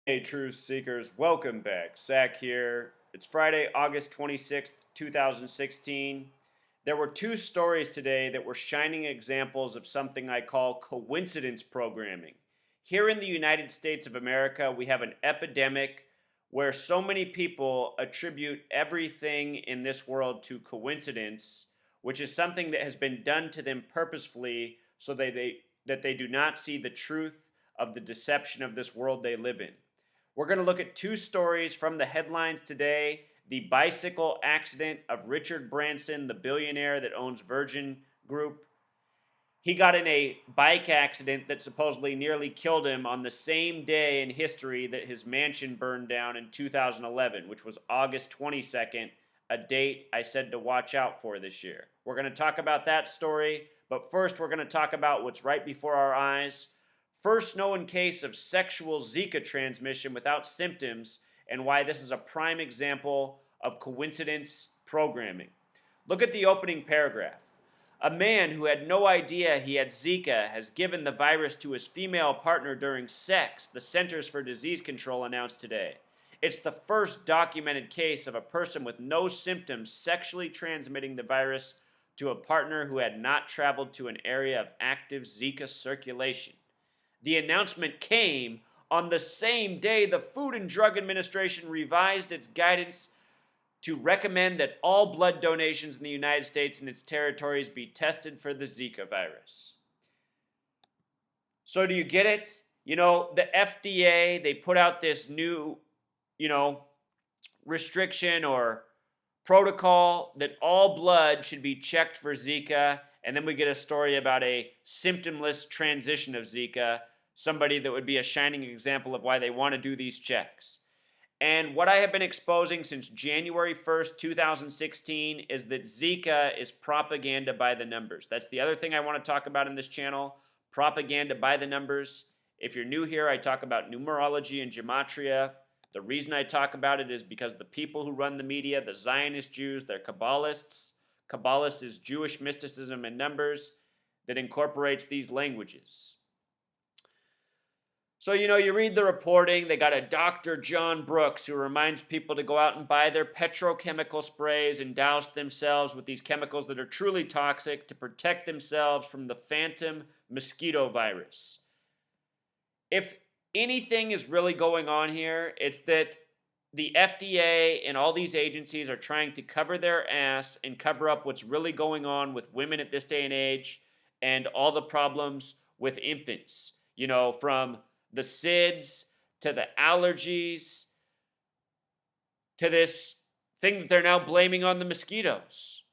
Hey, truth seekers, welcome back. Zach here. It's Friday, August 26th, 2016. There were two stories today that were shining examples of something I call coincidence programming. Here in the United States of America, we have an epidemic where so many people attribute everything in this world to coincidence, which is something that has been done to them purposefully so that they do not see the truth of the deception of this world they live in. We're going to look at two stories from the headlines today: the bicycle accident of Richard Branson, the billionaire that owns Virgin Group. He got in a bike accident that supposedly nearly killed him on the same day in history that his mansion burned down in 2011, which was August 22nd, a date I said to watch out for this year. We're going to talk about that story, but first we're going to talk about what's right before our eyes. First known case of sexual Zika transmission without symptoms, and why this is a prime example of coincidence programming. Look at the opening paragraph. A man who had no idea he had Zika has given the virus to his female partner during sex, the Centers for Disease Control announced today. It's the first documented case of a person with no symptoms sexually transmitting the virus to a partner who had not traveled to an area of active Zika circulation. The announcement came on the same day the Food and Drug Administration revised its guidance to recommend that all blood donations in the United States and its territories be tested for the Zika virus. So do you get it? The FDA, they put out this new, restriction or protocol that all blood should be checked for Zika, and then we get a story about a symptomless transition of Zika, somebody that would be a shining example of why they want to do these checks. And what I have been exposing since January 1st, 2016 is that Zika is propaganda by the numbers. That's the other thing I want to talk about in this channel, propaganda by the numbers. If you're new here, I talk about numerology and Gematria. The reason I talk about it is because the people who run the media, the Zionist Jews, they're Kabbalists. Kabbalist is Jewish mysticism and numbers that incorporates these languages. So, you read the reporting. They got a Dr. John Brooks who reminds people to go out and buy their petrochemical sprays and douse themselves with these chemicals that are truly toxic to protect themselves from the phantom mosquito virus. If anything is really going on here, it's that the FDA and all these agencies are trying to cover their ass and cover up what's really going on with women at this day and age and all the problems with infants. From the SIDS, to the allergies, to this thing that they're now blaming on the mosquitoes.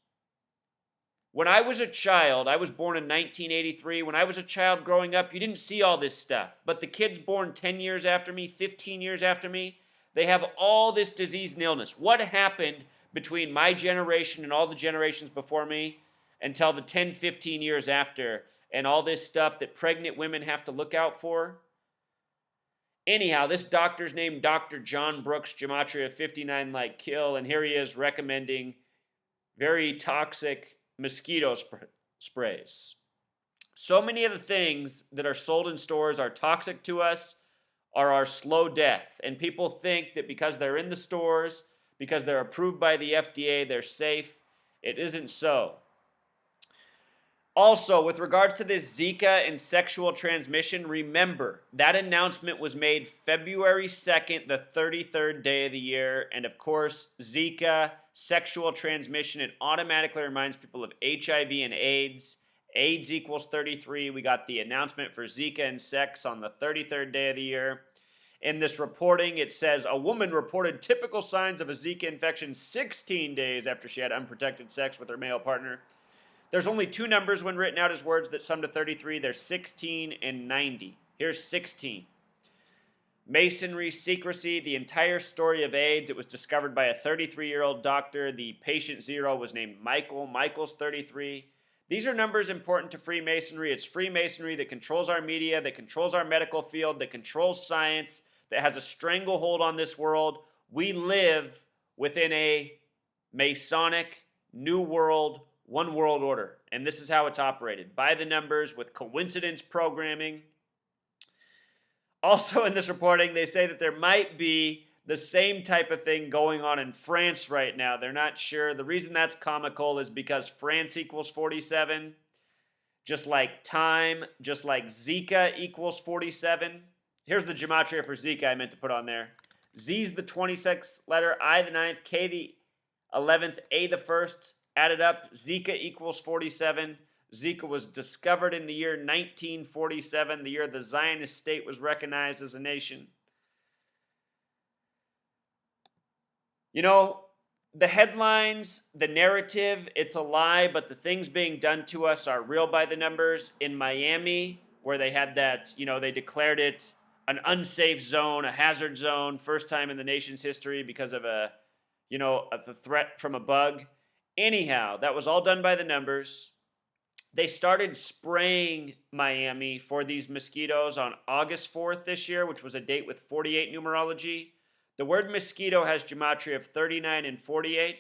When I was a child, I was born in 1983. When I was a child growing up, you didn't see all this stuff. But the kids born 10 years after me, 15 years after me, they have all this disease and illness. What happened between my generation and all the generations before me until the 10, 15 years after, and all this stuff that pregnant women have to look out for? Anyhow, this doctor's named Dr. John Brooks, Gematria 59 like kill, and here he is recommending very toxic mosquito sprays. So many of the things that are sold in stores are toxic to us, are our slow death. And people think that because they're in the stores, because they're approved by the FDA, they're safe. It isn't so. Also, with regards to this Zika and sexual transmission, remember that announcement was made February 2nd, the 33rd day of the year. And of course, Zika, sexual transmission, it automatically reminds people of HIV and AIDS. AIDS equals 33. We got the announcement for Zika and sex on the 33rd day of the year. In this reporting, it says a woman reported typical signs of a Zika infection 16 days after she had unprotected sex with her male partner. There's only two numbers when written out as words that sum to 33. There's 16 and 90. Here's 16. Masonry, secrecy, the entire story of AIDS. It was discovered by a 33-year-old doctor. The patient zero was named Michael. Michael's 33. These are numbers important to Freemasonry. It's Freemasonry that controls our media, that controls our medical field, that controls science, that has a stranglehold on this world. We live within a Masonic New World one world order, and this is how it's operated, by the numbers with coincidence programming. Also in this reporting, they say that there might be the same type of thing going on in France right now. They're not sure. The reason that's comical is because France equals 47, just like time, just like Zika equals 47. Here's the gematria for Zika I meant to put on there. Z's the 26th letter, I the 9th, K the 11th, A the 1st. Added up, Zika equals 47. Zika was discovered in the year 1947, the year the Zionist state was recognized as a nation. You know, the headlines, the narrative, it's a lie, but the things being done to us are real by the numbers. In Miami, where they had that, they declared it an unsafe zone, a hazard zone, first time in the nation's history because of a threat from a bug. Anyhow, that was all done by the numbers. They started spraying Miami for these mosquitoes on August 4th this year, which was a date with 48 numerology. The word mosquito has gematria of 39 and 48.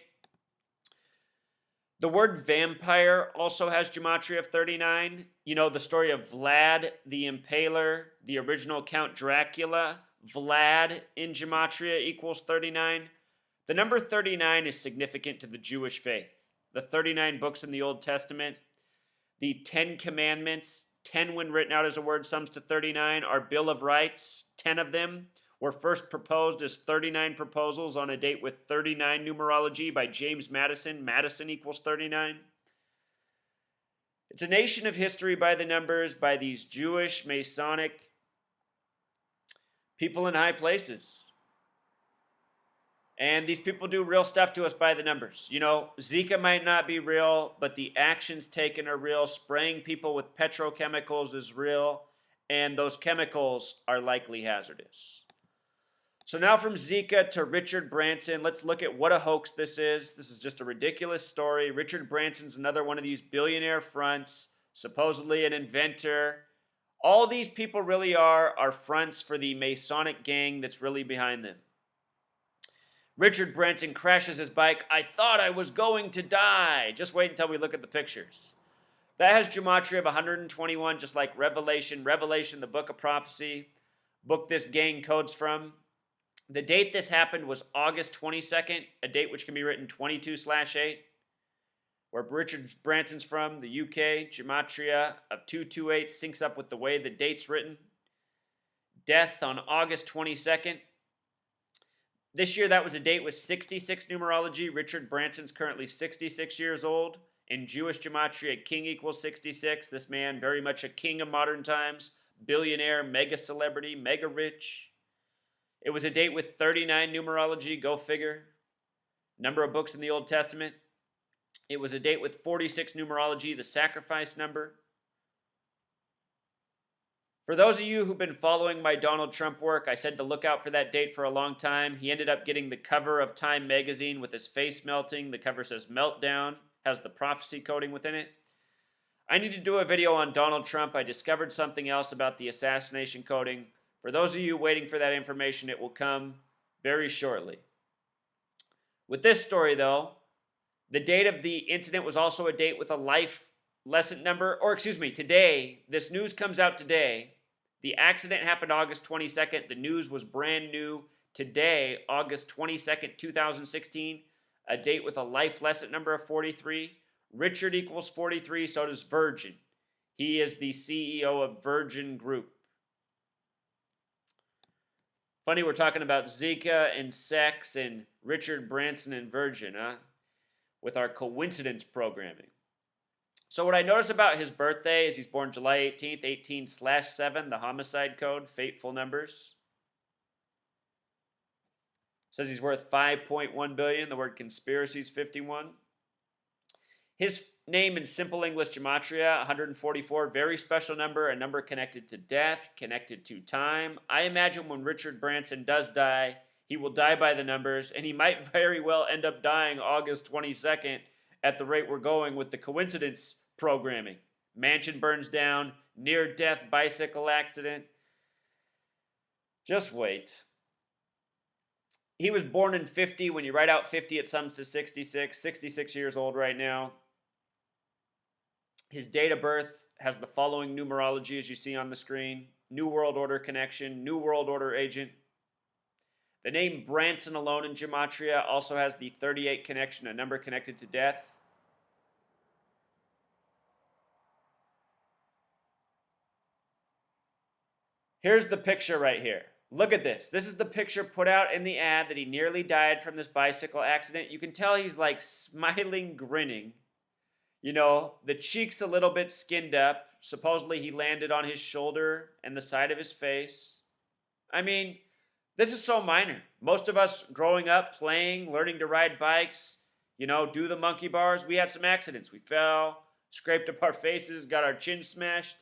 The word vampire also has gematria of 39. You know the story of Vlad the Impaler, the original Count Dracula. Vlad in gematria equals 39. The number 39 is significant to the Jewish faith. The 39 books in the Old Testament, the 10 Commandments, 10 when written out as a word sums to 39. Our Bill of Rights, 10 of them, were first proposed as 39 proposals on a date with 39 numerology by James Madison. Madison equals 39. It's a nation of history by the numbers, by these Jewish, Masonic people in high places. And these people do real stuff to us by the numbers. Zika might not be real, but the actions taken are real. Spraying people with petrochemicals is real, and those chemicals are likely hazardous. So now from Zika to Richard Branson, let's look at what a hoax this is. This is just a ridiculous story. Richard Branson's another one of these billionaire fronts, supposedly an inventor. All these people really are fronts for the Masonic gang that's really behind them. Richard Branson crashes his bike. I thought I was going to die. Just wait until we look at the pictures. That has gematria of 121, just like Revelation. Revelation, the book of prophecy, book this gang codes from. The date this happened was August 22nd, a date which can be written 22/8, where Richard Branson's from, the UK. Gematria of 228 syncs up with the way the date's written. Death on August 22nd. This year, that was a date with 66 numerology. Richard Branson's currently 66 years old. In Jewish gematria, king equals 66. This man, very much a king of modern times. Billionaire, mega celebrity, mega rich. It was a date with 39 numerology, go figure. Number of books in the Old Testament. It was a date with 46 numerology, the sacrifice number. For those of you who've been following my Donald Trump work, I said to look out for that date for a long time. He ended up getting the cover of Time magazine with his face melting. The cover says Meltdown, has the prophecy coding within it. I need to do a video on Donald Trump. I discovered something else about the assassination coding. For those of you waiting for that information, it will come very shortly. With this story, though, the date of the incident was also a date with a life lesson number, today, this news comes out today. The accident happened August 22nd. The news was brand new today, August 22nd, 2016, a date with a life lesson number of 43. Richard equals 43, so does Virgin. He is the CEO of Virgin Group. Funny, we're talking about Zika and sex and Richard Branson and Virgin, huh? With our coincidence programming. So what I noticed about his birthday is he's born July 18th, 18/7, the homicide code, fateful numbers. Says he's worth $5.1 billion. The word conspiracy is 51. His name in simple English gematria, 144, very special number, a number connected to death, connected to time. I imagine when Richard Branson does die, he will die by the numbers, and he might very well end up dying August 22nd at the rate we're going with the coincidence programming. Mansion burns down, near-death bicycle accident. Just wait. He was born in 50. When you write out 50, it sums to 66. 66 years old right now. His date of birth has the following numerology as you see on the screen. New World Order connection, New World Order agent. The name Branson alone in Gematria also has the 38 connection, a number connected to death. Here's the picture right here. Look at this. This is the picture put out in the ad that he nearly died from this bicycle accident. You can tell he's like smiling, grinning. You know, the cheeks a little bit skinned up. Supposedly he landed on his shoulder and the side of his face. I mean, this is so minor. Most of us growing up, playing, learning to ride bikes, you know, do the monkey bars, we had some accidents. We fell, scraped up our faces, got our chin smashed.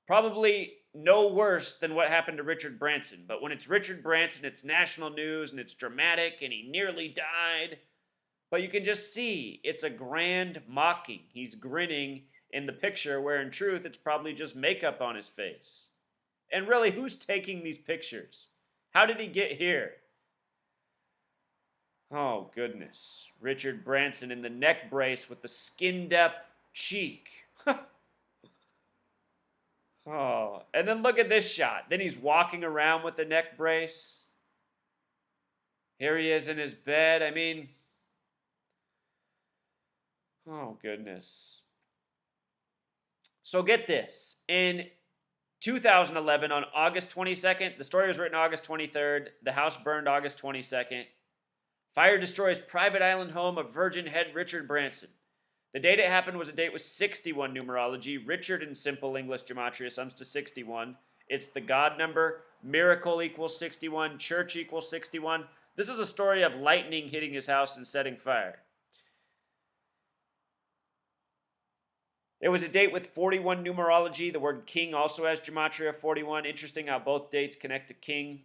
Probably no worse than what happened to Richard Branson. But when it's Richard Branson, it's national news and it's dramatic and he nearly died. But you can just see it's a grand mocking. He's grinning in the picture where in truth it's probably just makeup on his face. And really, who's taking these pictures? How did he get here? Oh, goodness. Richard Branson in the neck brace with the skinned up cheek. Oh, and then look at this shot. Then he's walking around with the neck brace. Here he is in his bed. I mean, oh, goodness. So get this. In 2011, on August 22nd, the story was written August 23rd. The house burned August 22nd. Fire destroys private island home of Virgin head Richard Branson. The date it happened was a date with 61 numerology. Richard in simple English gematria sums to 61. It's the God number. Miracle equals 61. Church equals 61. This is a story of lightning hitting his house and setting fire. It was a date with 41 numerology. The word king also has gematria 41. Interesting how both dates connect to king.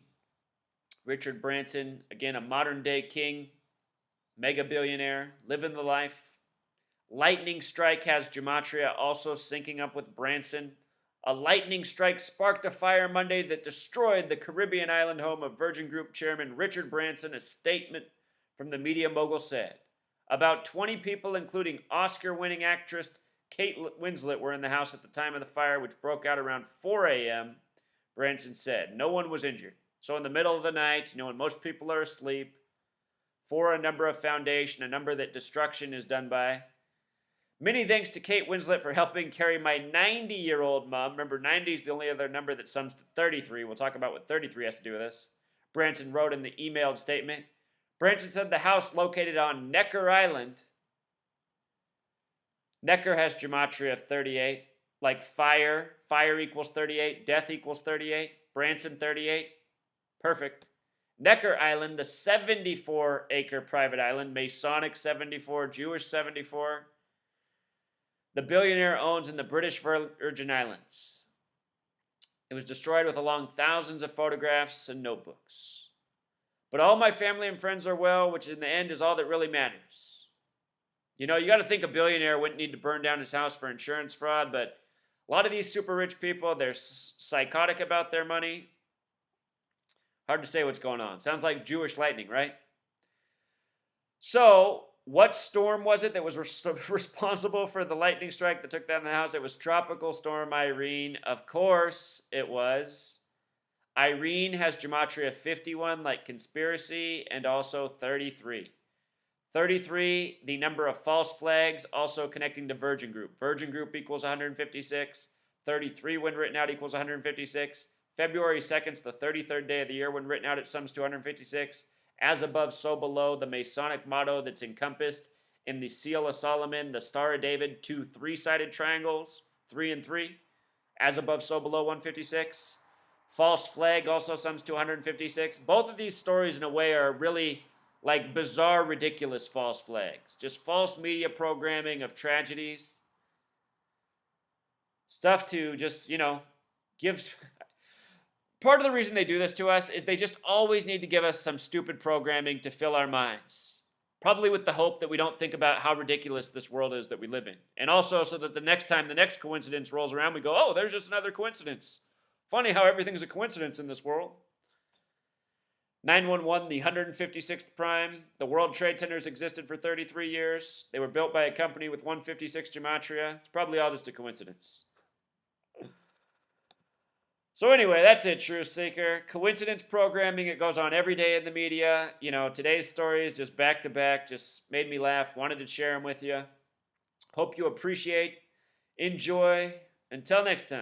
Richard Branson, again, a modern day king, mega billionaire, living the life. Lightning strike has gematria also syncing up with Branson. A lightning strike sparked a fire Monday that destroyed the Caribbean island home of Virgin Group chairman Richard Branson. A statement from the media mogul said. About 20 people, including Oscar-winning actress Kate Winslet, were in the house at the time of the fire, which broke out around 4 a.m., Branson said. No one was injured. So in the middle of the night, you know, when most people are asleep, for a number of foundation, a number that destruction is done by. Many thanks to Kate Winslet for helping carry my 90-year-old mom. Remember, 90 is the only other number that sums to 33. We'll talk about what 33 has to do with this. Branson wrote in the emailed statement. Branson said the house located on Necker Island. Necker has gematria of 38. Like fire. Fire equals 38. Death equals 38. Branson 38. Perfect. Necker Island, the 74-acre private island. Masonic 74. Jewish 74. The billionaire owns in the British Virgin Islands. It was destroyed with along thousands of photographs and notebooks. But all my family and friends are well, which in the end is all that really matters. You know, you got to think a billionaire wouldn't need to burn down his house for insurance fraud, but a lot of these super rich people, they're psychotic about their money. Hard to say what's going on. Sounds like Jewish lightning, right? So, what storm was it that was responsible for the lightning strike that took down the house? It was Tropical Storm Irene. Of course it was. Irene has gematria 51 like conspiracy and also 33. 33, the number of false flags, also connecting to Virgin Group. Virgin Group equals 156. 33 when written out equals 156. February 2nd is the 33rd day of the year when written out it sums to 156. As above, so below, the Masonic motto that's encompassed in the Seal of Solomon, the Star of David, two three-sided triangles, 3 and 3. As above, so below, 156. False flag also sums to 156. Both of these stories, in a way, are really like bizarre, ridiculous false flags. Just false media programming of tragedies. Stuff to just, you know, give... Part of the reason they do this to us is they just always need to give us some stupid programming to fill our minds. Probably with the hope that we don't think about how ridiculous this world is that we live in. And also so that the next time the next coincidence rolls around, we go, oh, there's just another coincidence. Funny how everything's a coincidence in this world. 911, the 156th prime. The World Trade Centers existed for 33 years. They were built by a company with 156 gematria. It's probably all just a coincidence. So anyway, that's it, Truth Seeker. Coincidence programming, it goes on every day in the media. You know, today's stories just back to back just made me laugh. Wanted to share them with you. Hope you appreciate, enjoy. Until next time.